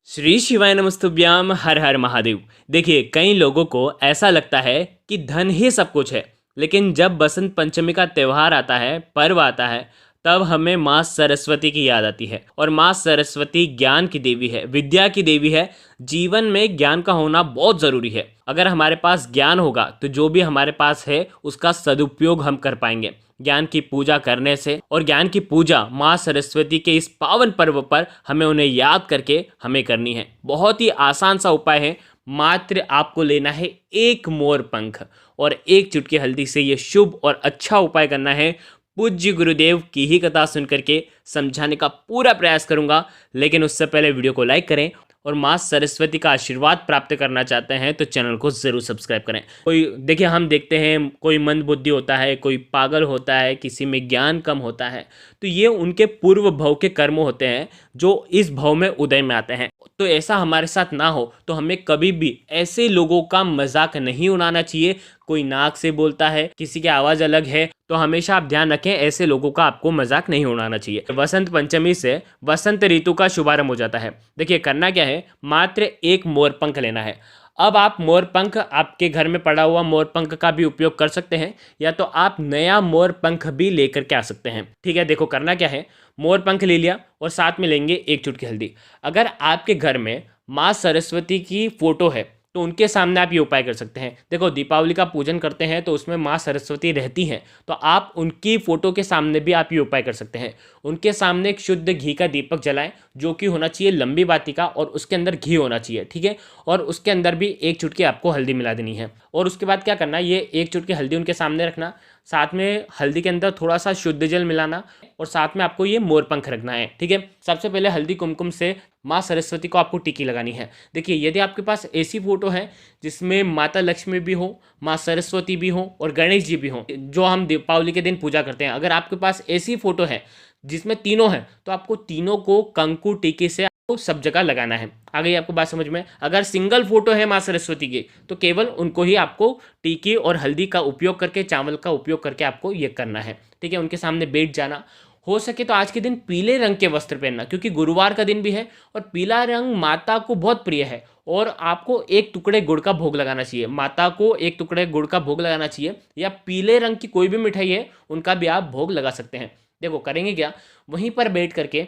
श्री शिवाय नमस्तुभ्याम हर हर महादेव। देखिए, कई लोगों को ऐसा लगता है कि धन ही सब कुछ है, लेकिन जब बसंत पंचमी का त्यौहार आता है, पर्व आता है, तब हमें माँ सरस्वती की याद आती है। और माँ सरस्वती ज्ञान की देवी है, विद्या की देवी है। जीवन में ज्ञान का होना बहुत ज़रूरी है। अगर हमारे पास ज्ञान होगा तो जो भी हमारे पास है उसका सदुपयोग हम कर पाएंगे ज्ञान की पूजा करने से। और ज्ञान की पूजा माँ सरस्वती के इस पावन पर्व पर हमें उन्हें याद करके हमें करनी है। बहुत ही आसान सा उपाय है। मात्र आपको लेना है एक मोर पंख और एक चुटकी हल्दी से ये शुभ और अच्छा उपाय करना है। पूज्य गुरुदेव की ही कथा सुन करके समझाने का पूरा प्रयास करूंगा, लेकिन उससे पहले वीडियो को लाइक करें और माँ सरस्वती का आशीर्वाद प्राप्त करना चाहते हैं तो चैनल को ज़रूर सब्सक्राइब करें। कोई देखिए, हम देखते हैं कोई मंद बुद्धि होता है, कोई पागल होता है, किसी में ज्ञान कम होता है, तो ये उनके पूर्व भव के कर्म होते हैं जो इस भव में उदय में आते हैं। तो ऐसा हमारे साथ ना हो तो हमें कभी भी ऐसे लोगों का मजाक नहीं उड़ाना चाहिए। कोई नाक से बोलता है, किसी की आवाज़ अलग है, तो हमेशा आप ध्यान रखें, ऐसे लोगों का आपको मजाक नहीं उड़ाना चाहिए। वसंत पंचमी से वसंत ऋतु का शुभारंभ हो जाता है। देखिए, करना क्या है, मात्र एक मोरपंख लेना है। अब आप मोरपंख, आपके घर में पड़ा हुआ मोरपंख का भी उपयोग कर सकते हैं, या तो आप नया मोरपंख भी लेकर के आ सकते हैं। ठीक है, देखो करना क्या है, मोरपंख ले लिया और साथ में लेंगे एक चुटकी हल्दी। अगर आपके घर में माँ सरस्वती की फोटो है तो उनके सामने आप ये उपाय कर सकते हैं। देखो, दीपावली का पूजन करते हैं तो उसमें माँ सरस्वती रहती हैं, तो आप उनकी फोटो के सामने भी आप ये उपाय कर सकते हैं। उनके सामने एक शुद्ध घी का दीपक जलाएं, जो कि होना चाहिए लंबी बाती का, और उसके अंदर घी होना चाहिए। ठीक है, और उसके अंदर भी एक चुटकी आपको हल्दी मिला देनी है। और उसके बाद क्या करना है, ये एक चुटकी हल्दी उनके सामने रखना, साथ में हल्दी के अंदर थोड़ा सा शुद्ध जल मिलाना, और साथ में आपको ये मोरपंख रखना है। ठीक है, सबसे पहले हल्दी कुमकुम से माँ सरस्वती को आपको टिक्की लगानी है। देखिए, यदि आपके पास ऐसी फोटो है जिसमें माता लक्ष्मी भी हो, माँ सरस्वती भी हो और गणेश जी भी हो, जो हम दीपावली के दिन पूजा करते हैं, अगर आपके पास ऐसी फोटो है जिसमें तीनों हैं, तो आपको तीनों को कंकु टिक्की से आपको सब जगह लगाना है। आ गई आपको बात समझ में? अगर सिंगल फोटो है माँ सरस्वती की तो केवल उनको ही आपको टिक्की और हल्दी का उपयोग करके, चावल का उपयोग करके आपको ये करना है। ठीक है, उनके सामने बैठ जाना। हो सके तो आज के दिन पीले रंग के वस्त्र पहनना, क्योंकि गुरुवार का दिन भी है और पीला रंग माता को बहुत प्रिय है। और आपको एक टुकड़े गुड़ का भोग लगाना चाहिए, माता को एक टुकड़े गुड़ का भोग लगाना चाहिए, या पीले रंग की कोई भी मिठाई है उनका भी आप भोग लगा सकते हैं। देखो करेंगे क्या, वहीं पर बैठ करके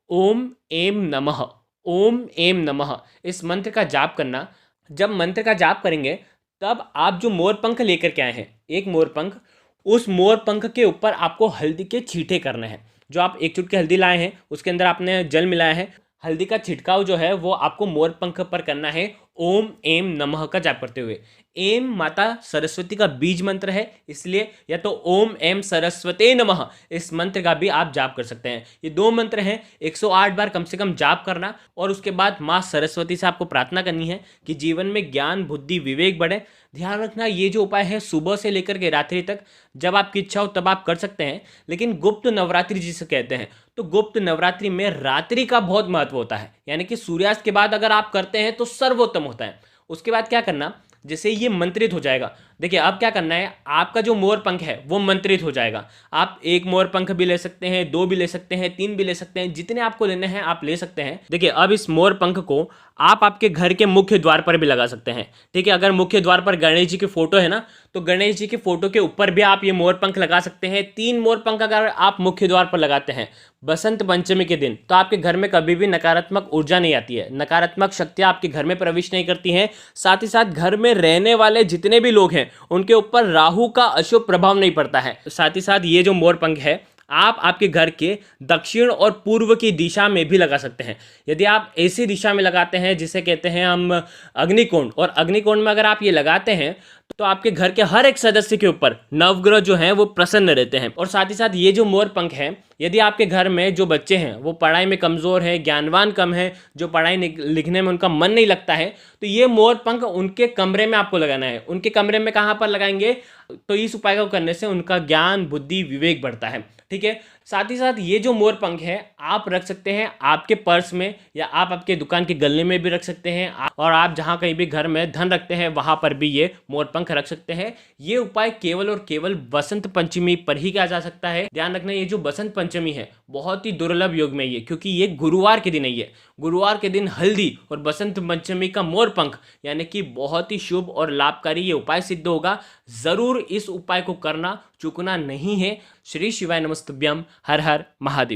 ओम एम नमः, ओम एम नमः इस मंत्र का जाप करना। जब मंत्र का जाप करेंगे तब आप जो मोर पंख लेकर के आए हैं, एक मोर पंख, उस मोर पंख के ऊपर आपको हल्दी के छींटे करने हैं। जो आप एक चुटकी हल्दी लाए हैं उसके अंदर आपने जल मिलाया है, हल्दी का छिड़काव जो है वो आपको मोर पंख पर करना है, ओम एम नमः का जाप करते हुए। एम माता सरस्वती का बीज मंत्र है, इसलिए या तो ओम एम सरस्वते नमः इस मंत्र का भी आप जाप कर सकते हैं। ये दो मंत्र हैं, 108 बार कम से कम जाप करना, और उसके बाद माँ सरस्वती से आपको प्रार्थना करनी है कि जीवन में ज्ञान बुद्धि विवेक बढ़े। ध्यान रखना, ये जो उपाय है सुबह से लेकर के रात्रि तक, जब आपकी इच्छा हो तब आप कर सकते हैं, लेकिन गुप्त नवरात्रि जिसे कहते हैं, तो गुप्त नवरात्रि में रात्रि का बहुत महत्व होता है, यानी कि सूर्यास्त के बाद अगर आप करते हैं तो सर्वोत्तम होता है। उसके बाद क्या करना, जैसे ये मंत्रित हो जाएगा, देखिए अब क्या करना है, आपका जो मोर पंख है वो मंत्रित हो जाएगा। आप एक मोर पंख भी ले सकते हैं, दो भी ले सकते हैं, तीन भी ले सकते हैं, जितने आपको लेने हैं आप ले सकते हैं। देखिए, अब इस मोर पंख को आप आपके घर के मुख्य द्वार पर भी लगा सकते हैं। ठीक है, अगर मुख्य द्वार पर गणेश जी की फोटो है ना, तो गणेश जी की फोटो के ऊपर भी आप ये मोर पंख लगा सकते हैं। 3 मोर पंख अगर आप मुख्य द्वार पर लगाते हैं बसंत पंचमी के दिन, तो आपके घर में कभी भी नकारात्मक ऊर्जा नहीं आती है, नकारात्मक शक्तियां आपके घर में प्रवेश नहीं करती हैं। साथ ही साथ घर में रहने वाले जितने भी लोग हैं उनके ऊपर राहु का अशुभ प्रभाव नहीं पड़ता है। साथ ही साथ ये जो मोर पंख है आप आपके घर के दक्षिण और पूर्व की दिशा में भी लगा सकते हैं। यदि आप ऐसी दिशा में लगाते हैं जिसे कहते हैं हम अग्निकोण, और अग्निकोण में अगर आप ये लगाते हैं तो आपके घर के हर एक सदस्य के ऊपर नवग्रह जो हैं वो प्रसन्न रहते हैं। और साथ ही साथ ये जो मोर पंख है, यदि आपके घर में जो बच्चे हैं वो पढ़ाई में कमज़ोर है, ज्ञानवान कम है, जो पढ़ाई लिखने में उनका मन नहीं लगता है, तो ये मोर पंख उनके कमरे में आपको लगाना है। उनके कमरे में कहाँ पर लगाएंगे, तो इस उपाय को करने से उनका ज्ञान बुद्धि विवेक बढ़ता है। ठीक है, साथ ही साथ ये जो मोर पंख है आप रख सकते हैं आपके पर्स में, या आप आपके दुकान के गले में भी रख सकते हैं, और आप जहाँ कहीं भी घर में धन रखते हैं वहाँ पर भी ये मोर पंख रख सकते हैं। ये उपाय केवल और केवल बसंत पंचमी पर ही किया जा सकता है। ध्यान रखना, ये जो बसंत पंचमी है बहुत ही दुर्लभ योग में ये, क्योंकि ये गुरुवार के दिन है। ये गुरुवार के दिन हल्दी और बसंत पंचमी का मोर पंख, यानी कि बहुत ही शुभ और लाभकारी ये उपाय सिद्ध होगा। जरूर इस उपाय को करना चूकना नहीं है। श्री शिवाय नमस्तुभ्यम। हर हर महादेव।